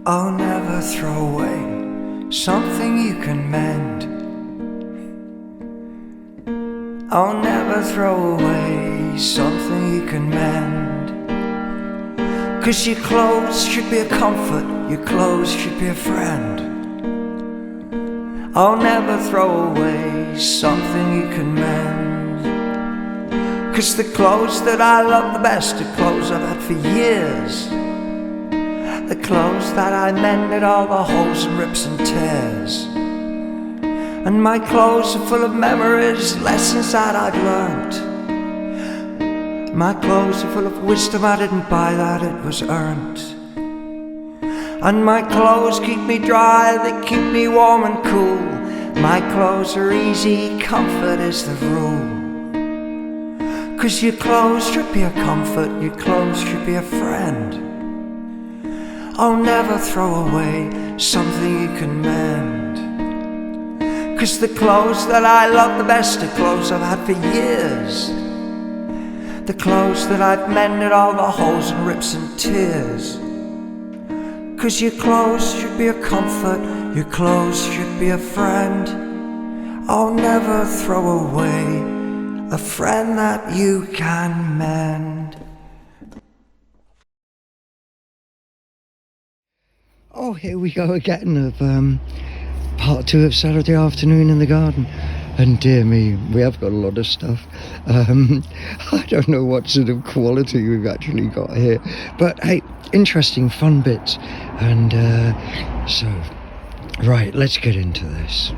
I'll never throw away something you can mend. I'll never throw away something you can mend. 'Cause your clothes should be a comfort, your clothes should be a friend. I'll never throw away something you can mend. 'Cause the clothes that I love the best are clothes I've had for years. The clothes that I mended all the holes and rips and tears. And my clothes are full of memories, lessons that I've learnt. My clothes are full of wisdom I didn't buy, that it was earned. And my clothes keep me dry, they keep me warm and cool. My clothes are easy, comfort is the rule. 'Cause your clothes should be a comfort, your clothes should be a friend. I'll never throw away something you can mend. 'Cause the clothes that I love the best are clothes I've had for years. The clothes that I've mended all the holes and rips and tears. 'Cause your clothes should be a comfort, your clothes should be a friend. I'll never throw away a friend that you can mend. Oh, here we go again of part 2 of Saturday afternoon in the garden. And dear me, we have got a lot of stuff. I don't know what sort of quality we've actually got here. But hey, interesting, fun bits. And so, right, let's get into this.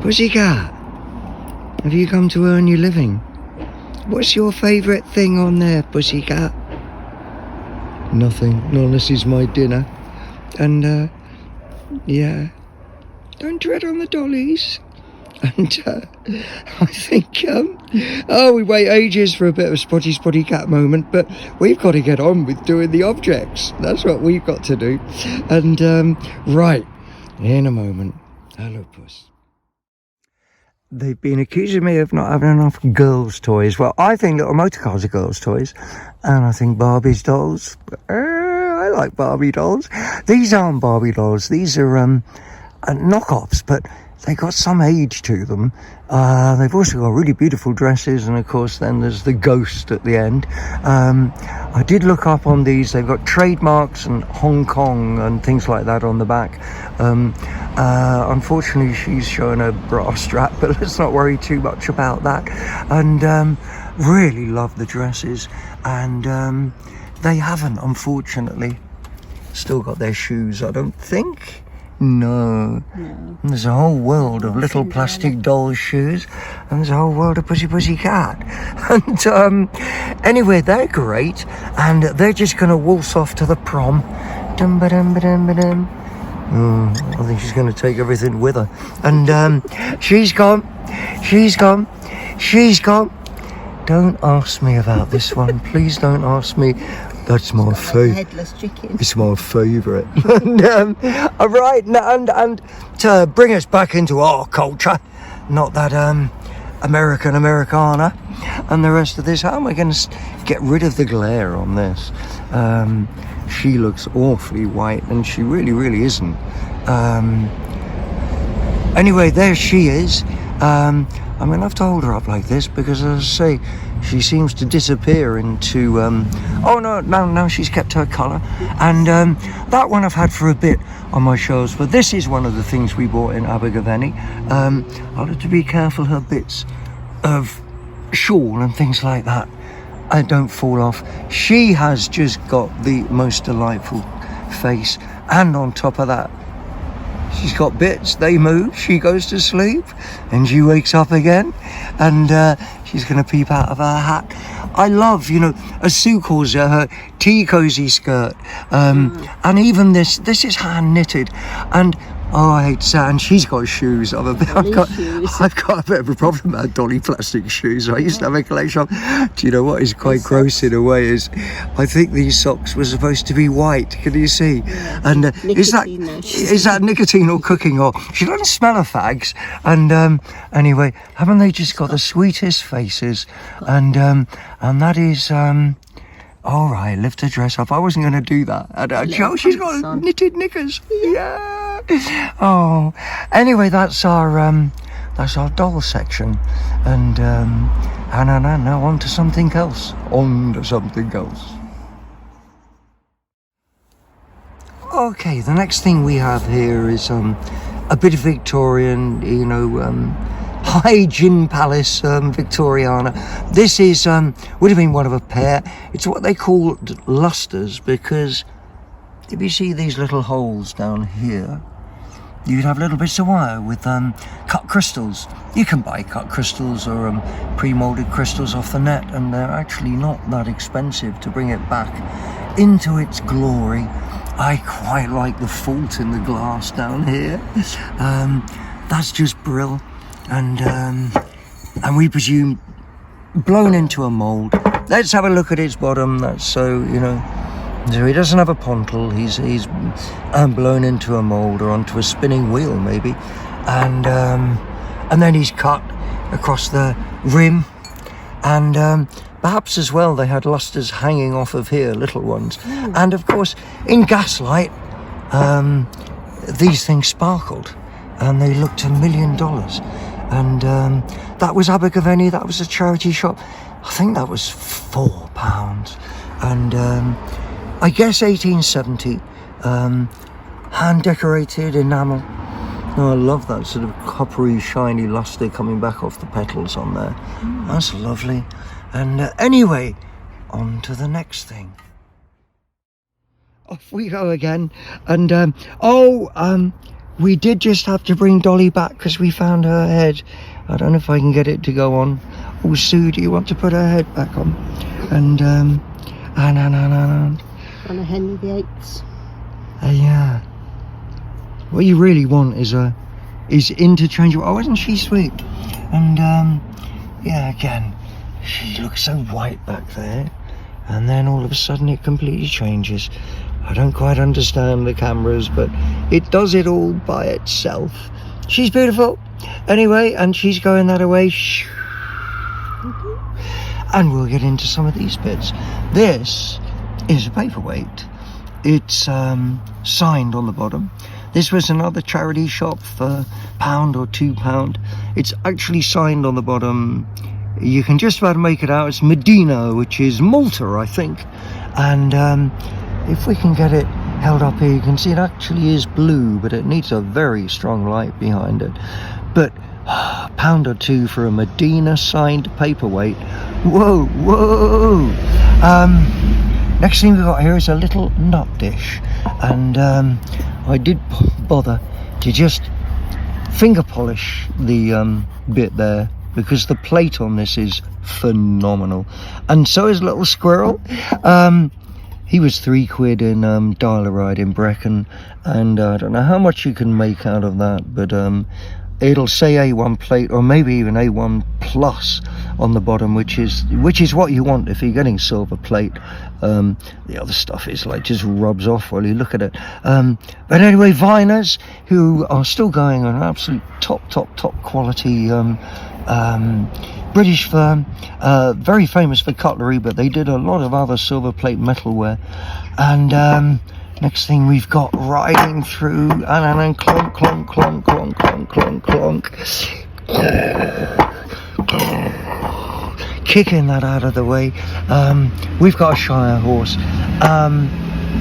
Pussycat, have you come to earn your living? What's your favourite thing on there, Pussycat? Nothing, not unless it's my dinner. And yeah, don't tread on the dollies. And I think we wait ages for a bit of spotty cat moment, but we've got to get on with doing the objects. That's what we've got to do. And right, in a moment. Hello, Puss. They've been accusing me of not having enough girls' toys. Well, I think little motor cars are girls' toys, and I think Barbie's dolls. I like Barbie dolls. These aren't Barbie dolls. These are knockoffs, but they got some age to them. They've also got really beautiful dresses, and of course then there's the ghost at the end. I did look up on these. They've got trademarks and Hong Kong and things like that on the back. Unfortunately she's showing a bra strap, but let's not worry too much about that. And really love the dresses, and they haven't, unfortunately, still got their shoes, I don't think. No. There's a whole world of little plastic doll shoes, and there's a whole world of Pussy Cat. And anyway, they're great, and they're just going to waltz off to the prom. Dum-ba-dum-ba-dum-ba-dum. I think she's going to take everything with her. And she's gone. Don't ask me about this one. Please don't ask me. That's my favourite. Headless chicken. It's my favourite. And right, and to bring us back into our culture, not that Americana, and the rest of this. How am I going to get rid of the glare on this? She looks awfully white, and she really isn't. Anyway, there she is. I'm going to have to hold her up like this because, as I say, she seems to disappear into... oh, no, she's kept her colour. And that one I've had for a bit on my shelves, but this is one of the things we bought in Abergavenny. I'll have to be careful her bits of shawl and things like that don't fall off. She has just got the most delightful face, and on top of that, she's got bits, they move, she goes to sleep, and she wakes up again, and she's going to peep out of her hat. I love, as Sue calls it, her tea cosy skirt, and even this is hand knitted, and Oh, I hate to say it, and she's got shoes. I've got a bit of a problem about Dolly plastic shoes. I used to have a collection of. Do you know what is quite gross in a way is, I think these socks were supposed to be white. Can you see? Yeah, and is that nicotine or cooking, or she doesn't smell of fags? And anyway, haven't they just got the sweetest faces? And that is all right. Lift her dress up. I wasn't going to do that. And, she's got knitted knickers. Yeah. Oh, anyway, that's our doll section, and now on to something else. Okay, the next thing we have here is a bit of Victorian, high gin palace, Victoriana. This is would have been one of a pair. It's what they call lustres, because if you see these little holes down here, you'd have little bits of wire with cut crystals. You can buy cut crystals or pre-molded crystals off the net, and they're actually not that expensive to bring it back into its glory. I quite like the fault in the glass down here. That's just brill, and we presume blown into a mould. Let's have a look at its bottom. That's so So he doesn't have a pontle. He's blown into a mould or onto a spinning wheel maybe, and then he's cut across the rim, and perhaps as well they had lustres hanging off of here, little ones. And of course in gaslight these things sparkled and they looked $1 million. And that was Abergavenny. That was a charity shop. I think that was £4, and I guess 1870, hand decorated enamel. Oh, I love that sort of coppery, shiny lustre coming back off the petals on there. That's lovely. And anyway, on to the next thing. Off we go again. And we did just have to bring Dolly back because we found her head. I don't know if I can get it to go on. Oh, Sue, do you want to put her head back on? And on a Henry VIII. Yeah. What you really want is interchangeable. Oh, isn't she sweet? And yeah, again, she looks so white back there, and then all of a sudden it completely changes. I don't quite understand the cameras, but it does it all by itself. She's beautiful. Anyway, and she's going that way. And we'll get into some of these bits. This is a paperweight. It's signed on the bottom. This was another charity shop for £1 or £2. It's actually signed on the bottom. You can just about make it out. It's Medina, which is Malta, I think. And if we can get it held up here, you can see it actually is blue, but it needs a very strong light behind it. But £1 or £2 for a Medina signed paperweight. Whoa, whoa. Next thing we've got here is a little nut dish, and I did bother to just finger polish the bit there, because the plate on this is phenomenal, and so is little squirrel. He was £3 in dial-a-ride in Brecon, and I don't know how much you can make out of that, but it'll say A1 plate, or maybe even A1 plus on the bottom, which is what you want if you're getting silver plate. The other stuff is like just rubs off while you look at it. But anyway, Viners, who are still going on, absolute top quality British firm, very famous for cutlery, but they did a lot of other silver plate metalware. And next thing we've got riding through, and clonk, clonk, clonk, clonk, clonk, clonk, clonk. Kicking that out of the way. We've got a Shire Horse.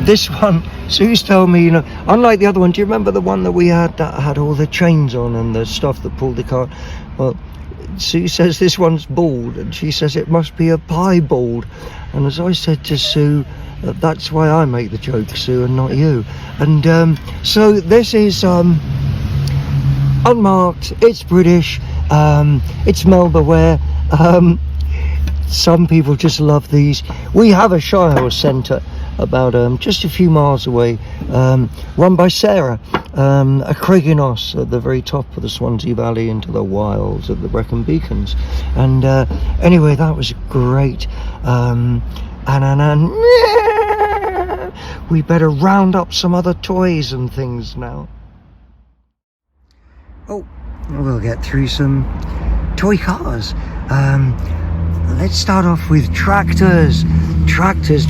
This one, Sue's told me, unlike the other one, do you remember the one that we had that had all the chains on and the stuff that pulled the cart? Well, Sue says this one's bald, and she says it must be a piebald. And as I said to Sue, that's why I make the joke, Sue, and not you. And so this is unmarked, it's British, it's Melba wear. some people just love these. We have a Shire Horse centre about just a few miles away, run by Sarah, a Craiginos at the very top of the Swansea Valley into the wilds of the Brecon Beacons. And anyway, that was great. And we better round up some other toys and things now. Oh, we'll get through some toy cars. Let's start off with tractors. Tractors.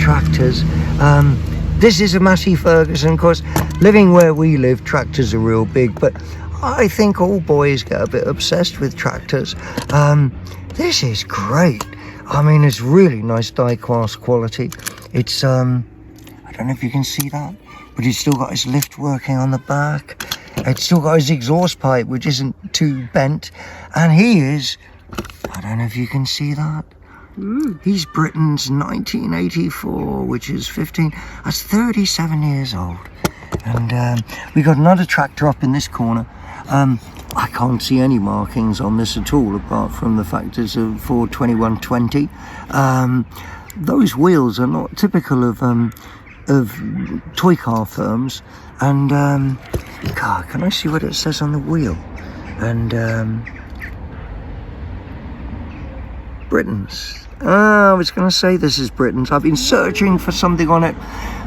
This is a Massey Ferguson. Of course, living where we live, tractors are real big, but I think all boys get a bit obsessed with tractors. This is great. I mean, it's really nice die-cast quality. It's I don't know if you can see that, but it's still got its lift working on the back. It's still got his exhaust pipe, which isn't too bent, and he is, I don't know if you can see that. He's Britain's 1984, which is 15. That's 37 years old. And we got another tractor up in this corner. I can't see any markings on this at all, apart from the fact it's a Ford 2120. Those wheels are not typical of toy car firms. And God, can I see what it says on the wheel? And Britain's. I was going to say this is Britain's. I've been searching for something on it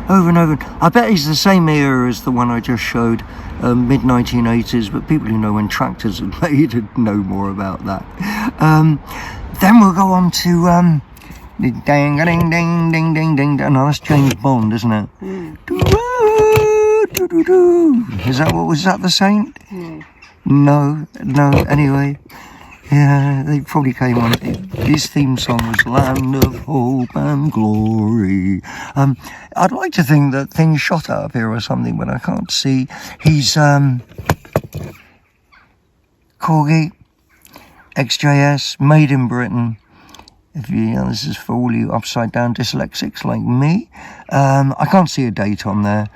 over and over. I bet it's the same era as the one I just showed, mid-1980s, but people who know when tractors are made know more about that. Then we'll go on to ding ding ding ding ding ding. No, that's James Bond, isn't it? Is that the Saint? No, anyway. Yeah, they probably came on. His theme song was Land of Hope and Glory. I'd like to think that things shot up here or something, but I can't see. He's Corgi, XJS, made in Britain. If this is for all you upside down dyslexics like me. I can't see a date on there.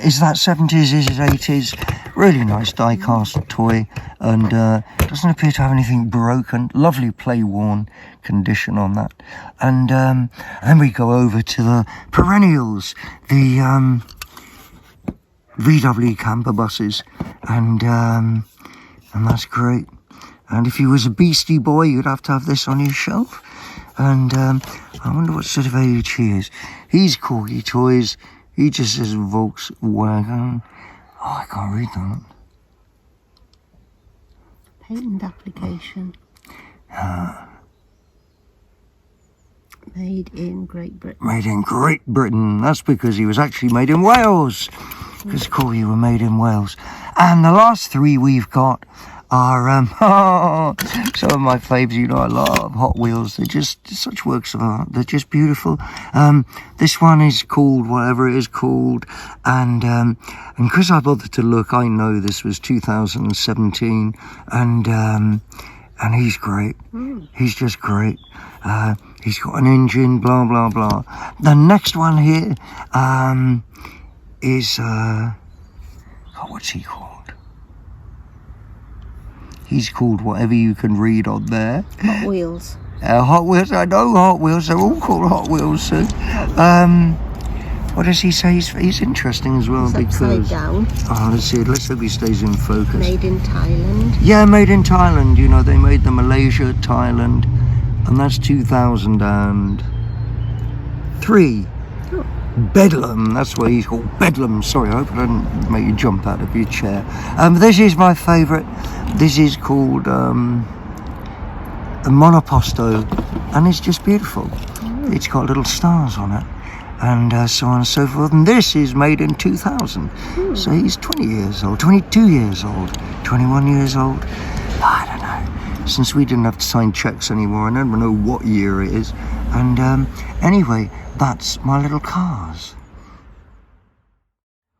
Is that 70s? Is it 80s? Really nice die-cast toy, and doesn't appear to have anything broken. Lovely play-worn condition on that. And then we go over to the perennials, the VW camper buses, and that's great. And if you was a Beastie Boy, you'd have to have this on your shelf. And I wonder what sort of age he is. He's Corgi Toys. He just says Volkswagen. Oh, I can't read that. Patent application. Made in Great Britain. Made in Great Britain. That's because he was actually made in Wales. Because Corgi were made in Wales. And the last three we've got are some of my faves. You know, I love Hot Wheels. They're just such works of art. They're just beautiful. This one is called whatever it is called, and because I bothered to look, I know this was 2017, and he's great. He's just great. He's got an engine, blah blah blah. The next one here is what's he called? He's called whatever you can read on there. Hot Wheels. Hot Wheels, I know Hot Wheels, they're all called Hot Wheels, sir. What does he say? He's interesting as well, it's because... upside down. Oh, let's see, let's hope he stays in focus. Made in Thailand. Yeah, made in Thailand, you know, they made the Malaysia, Thailand, and that's 2003. Oh. Bedlam, that's what he's called, Bedlam. Sorry, I hope I didn't make you jump out of your chair. This is my favourite. This is called a Monoposto, and it's just beautiful. It's got little stars on it, and so on and so forth. And this is made in 2000. So he's 20 years old, 22 years old, 21 years old. I don't know. Since we didn't have to sign checks anymore, I never know what year it is. And anyway, that's my little cars.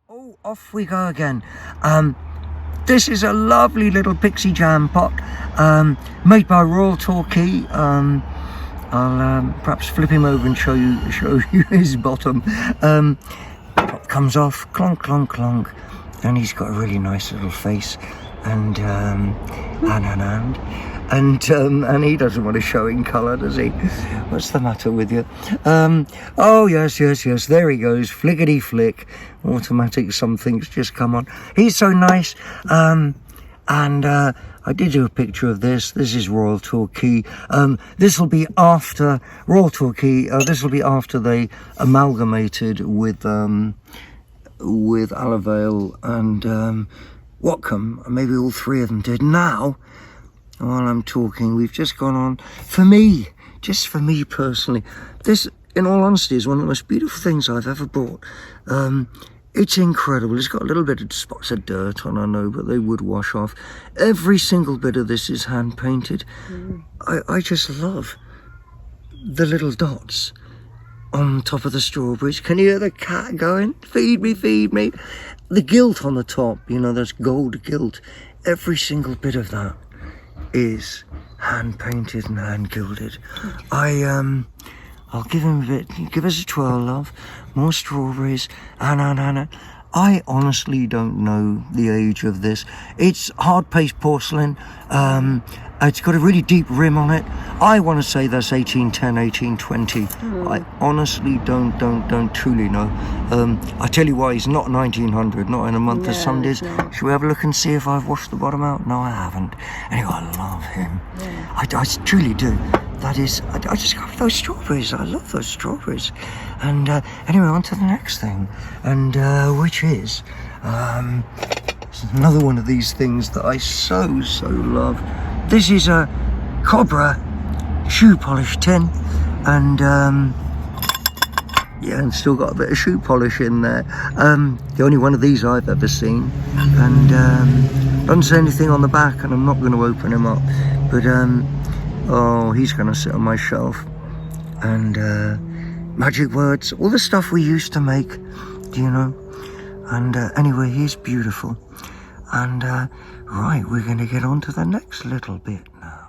Oh, off we go again. This is a lovely little pixie jam pot, made by Royal Torquay. I'll perhaps flip him over and show you his bottom. Top comes off, clonk, clonk, clonk, and he's got a really nice little face, and and he doesn't want to show in colour, does he? What's the matter with you? Oh yes, there he goes, flickety flick, automatic something's just come on. He's so nice. I did do a picture of this. This is Royal Torquay. This will be after Royal Torquay. This will be after they amalgamated with Allerdale and Watcombe. Maybe all three of them did. Now, while I'm talking, we've just gone on. For me, just for me personally, this, in all honesty, is one of the most beautiful things I've ever bought. It's incredible. It's got a little bit of spots of dirt on, I know, but they would wash off. Every single bit of this is hand painted. I just love the little dots on top of the strawberries. Can you hear the cat going? Feed me, feed me. The gilt on the top, you know, that's gold gilt. Every single bit of that is hand painted and hand gilded. I'll give him a bit. Give us a twirl, love. More strawberries. Anna. I honestly don't know the age of this. It's hard paste porcelain. It's got a really deep rim on it. I want to say that's 1810, 1820. I honestly don't truly know. I tell you why, he's not 1900, not in a month of Sundays. No. Should we have a look and see if I've washed the bottom out? No, I haven't. Anyway, I love him. Yeah. I truly do. That is, I just love those strawberries. I love those strawberries. And anyway, on to the next thing, and which is another one of these things that I so love. This is a COBRA shoe polish tin, and yeah, and still got a bit of shoe polish in there. The only one of these I've ever seen, and doesn't say anything on the back, and I'm not going to open him up, but oh, he's going to sit on my shelf. And magic words, all the stuff we used to make, you know. And anyway, he's beautiful. And right, we're going to get on to the next little bit now.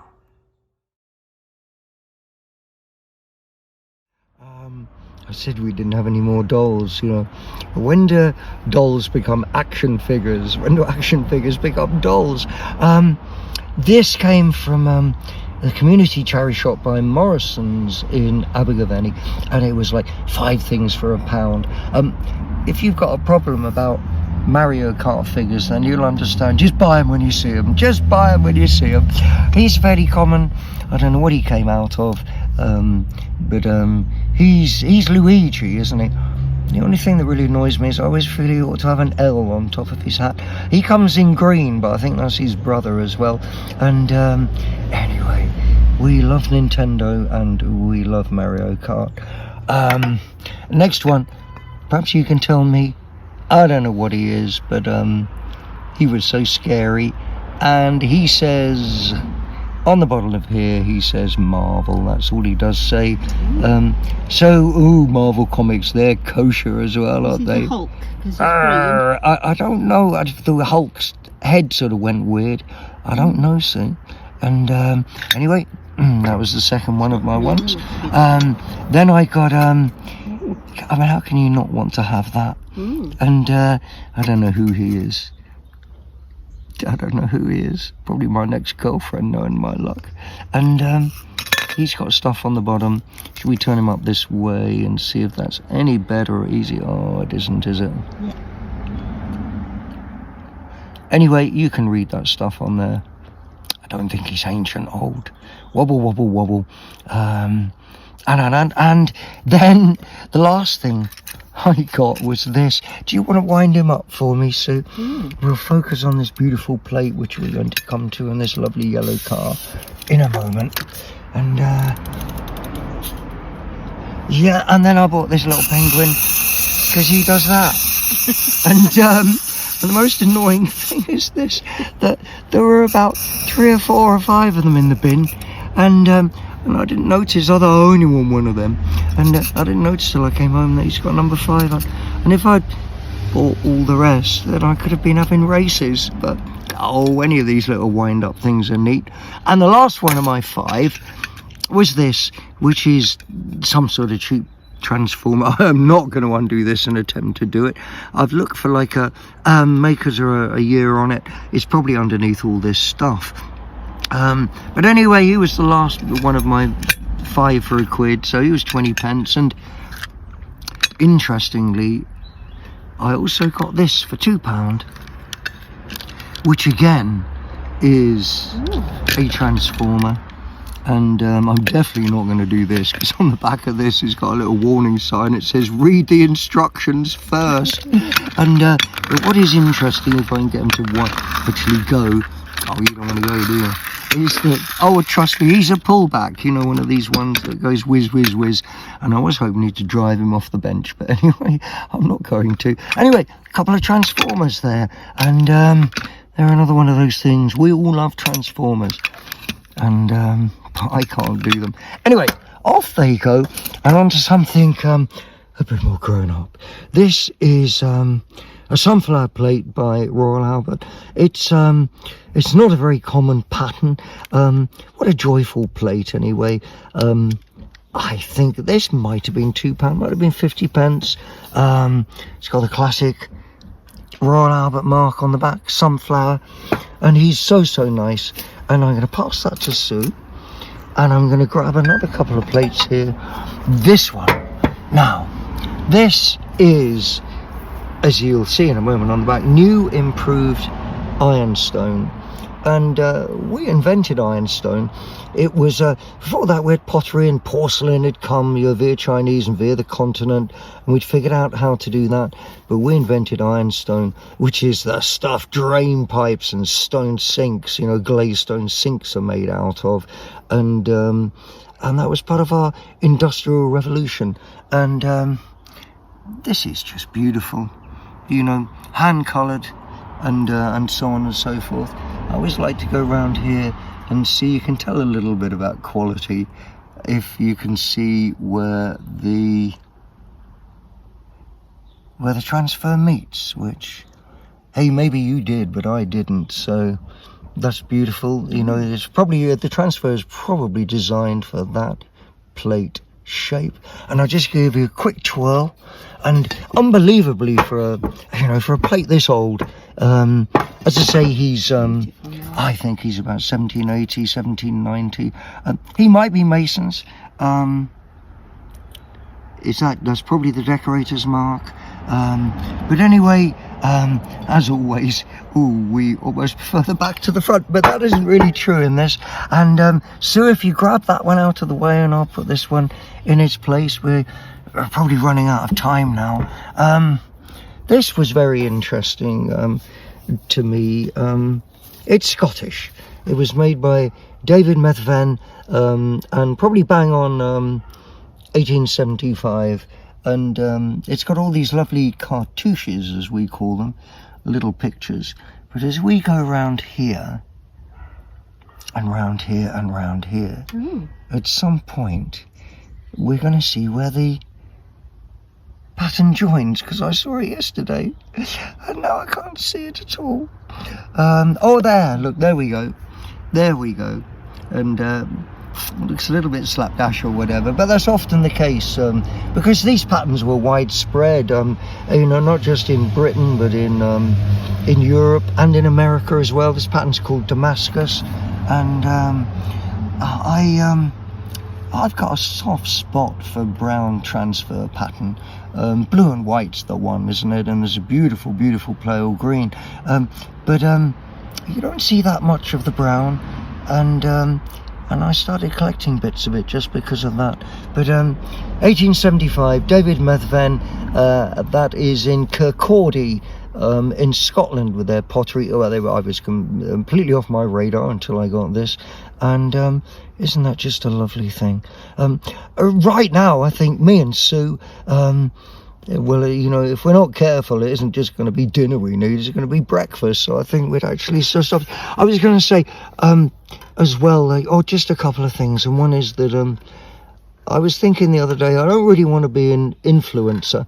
I said we didn't have any more dolls, you know. When do dolls become action figures? When do action figures become dolls? This came from the community charity shop by Morrison's in Abergavenny, and it was like 5 things for £1. If you've got a problem about Mario Kart figures, then you'll understand. Just buy them when you see them. Just buy them when you see them. He's fairly common. I don't know what he came out of, but he's Luigi, isn't he? The only thing that really annoys me is I always feel he ought to have an L on top of his hat. He comes in green, but I think that's his brother as well. And anyway, we love Nintendo and we love Mario Kart. Next one, perhaps you can tell me. I don't know what he is, but he was so scary. And he says, on the bottle of here, he says Marvel. That's all he does say. Marvel comics, they're kosher as well, aren't they? The Hulk, I don't know. The Hulk's head sort of went weird. I don't know, see. And anyway, that was the second one of my ones. Then I got, I mean, how can you not want to have that? And I don't know who he is. Probably my next girlfriend, knowing my luck. And he's got stuff on the bottom. Should we turn him up this way and see if that's any better or easier? Oh, it isn't, is it? Yeah. Anyway, you can read that stuff on there. I don't think he's ancient old. Wobble, wobble, wobble. And then the last thing I got was this. Do you want to wind him up for me, Sue? We'll focus on this beautiful plate, which we're going to come to in this lovely yellow car in a moment. And yeah, and then I bought this little penguin because he does that. And the most annoying thing is this, that there were about 3 or 4 or 5 of them in the bin, and I didn't notice. I only want one of them, and I didn't notice till I came home that he's got number 5 on. And if I'd bought all the rest, then I could have been having races. But any of these little wind-up things are neat. And the last one of my 5 was this, which is some sort of cheap transformer. I'm not going to undo this and attempt to do it. I've looked for like a makers or a year on it. It's probably underneath all this stuff. But anyway, he was the last one of my 5 for £1, so he was 20p. And interestingly, I also got this for £2, which again is a transformer. And I'm definitely not going to do this, because on the back of this it's got a little warning sign. It says read the instructions first. And but what is interesting, if I can get him to actually go, oh, you don't want to go, do you? Is that, oh, trust me, he's a pullback, you know, one of these ones that goes whiz, whiz, whiz. And I was hoping to drive him off the bench, but anyway, I'm not going to. Anyway, a couple of transformers there, and they're another one of those things. We all love transformers, and I can't do them. Anyway, off they go, and onto something a bit more grown up. This is a sunflower plate by Royal Albert. It's not a very common pattern. What a joyful plate, anyway. I think this might have been £2, might have been 50p. It's got the classic Royal Albert mark on the back, sunflower, and he's so nice. And I'm going to pass that to Sue, and I'm going to grab another couple of plates here. This one. Now, this is, as you'll see in a moment on the back, new improved ironstone. And we invented ironstone. It was before that we had pottery and porcelain had come, via Chinese and via the continent, and we'd figured out how to do that. But we invented ironstone, which is the stuff drain pipes and stone sinks, glazed stone sinks are made out of. And that was part of our industrial revolution. And this is just beautiful, hand coloured, and so on and so forth. I always like to go around here and see. You can tell a little bit about quality if you can see where the transfer meets, which, hey, maybe you did, but I didn't. So that's beautiful. It's probably the transfer is probably designed for that plate shape. And I just gave you a quick twirl, and unbelievably for a plate this old, as I say, he's I think he's about 1780, 1790. He might be Mason's. That's probably the decorator's mark. But anyway, as always, we almost prefer the back to the front, but that isn't really true in this. And so if you grab that one out of the way, and I'll put this one in its place, we're probably running out of time now. This was very interesting to me. It's Scottish. It was made by David Methven, and probably bang on 1875. And it's got all these lovely cartouches, as we call them, little pictures. But as we go round here, and round here, and round here, at some point, we're going to see where the pattern joins, because I saw it yesterday, and now I can't see it at all. Oh, there, look, there we go. There we go. And looks a little bit slapdash or whatever, but that's often the case, because these patterns were widespread, not just in Britain, but in Europe and in America as well. This pattern's called Damascus, and I've got a soft spot for brown transfer pattern. Blue and white's the one, isn't it? And there's a beautiful pale green, but you don't see that much of the brown, and I started collecting bits of it just because of that. But 1875, David Methven, that is in Kirkcaldy, in Scotland, with their pottery. Well, I was completely off my radar until I got this, and isn't that just a lovely thing? Right now, I think me and Sue, well, if we're not careful, it isn't just going to be dinner we need, it's going to be breakfast. So I think we'd actually stop. I was going to say, as well, just a couple of things. And one is that I was thinking the other day, I don't really want to be an influencer.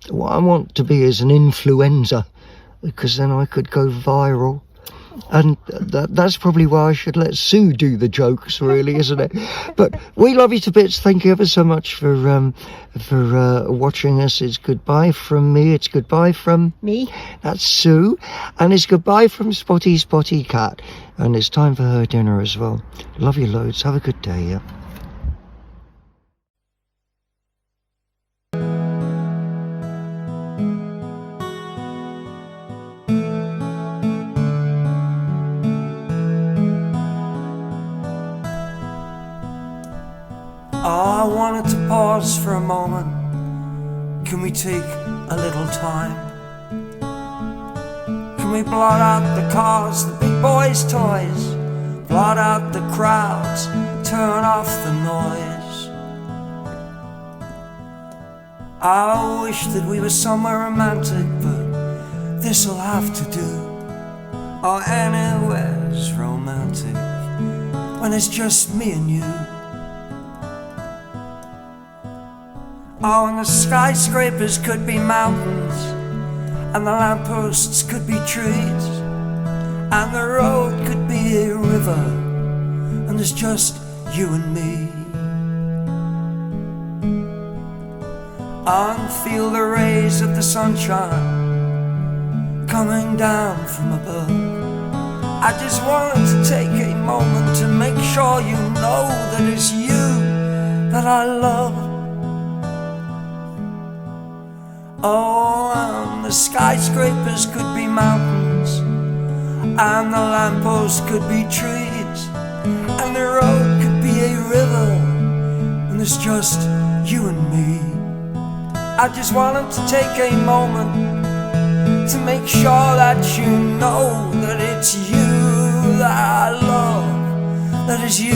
What I want to be is an influenza, because then I could go viral. And that's probably why I should let Sue do the jokes, really, isn't it? But we love you to bits. Thank you ever so much for watching us. It's goodbye from me. It's goodbye from Me. That's Sue. And it's goodbye from Spotty Cat. And it's time for her dinner as well. Love you loads. Have a good day, yeah? I wanted to pause for a moment. Can we take a little time? Can we blot out the cars, the big boys' toys? Blot out the crowds, turn off the noise. I wish that we were somewhere romantic, but this'll have to do. Oh, anywhere's romantic when it's just me and you. Oh, and the skyscrapers could be mountains, and the lampposts could be trees, and the road could be a river, and there's just you and me. And feel the rays of the sunshine coming down from above. I just wanted to take a moment to make sure you know that it's you that I love. Oh, and the skyscrapers could be mountains, and the lampposts could be trees, and the road could be a river, and there's just you and me. I just wanted to take a moment to make sure that you know that it's you that I love, that it's you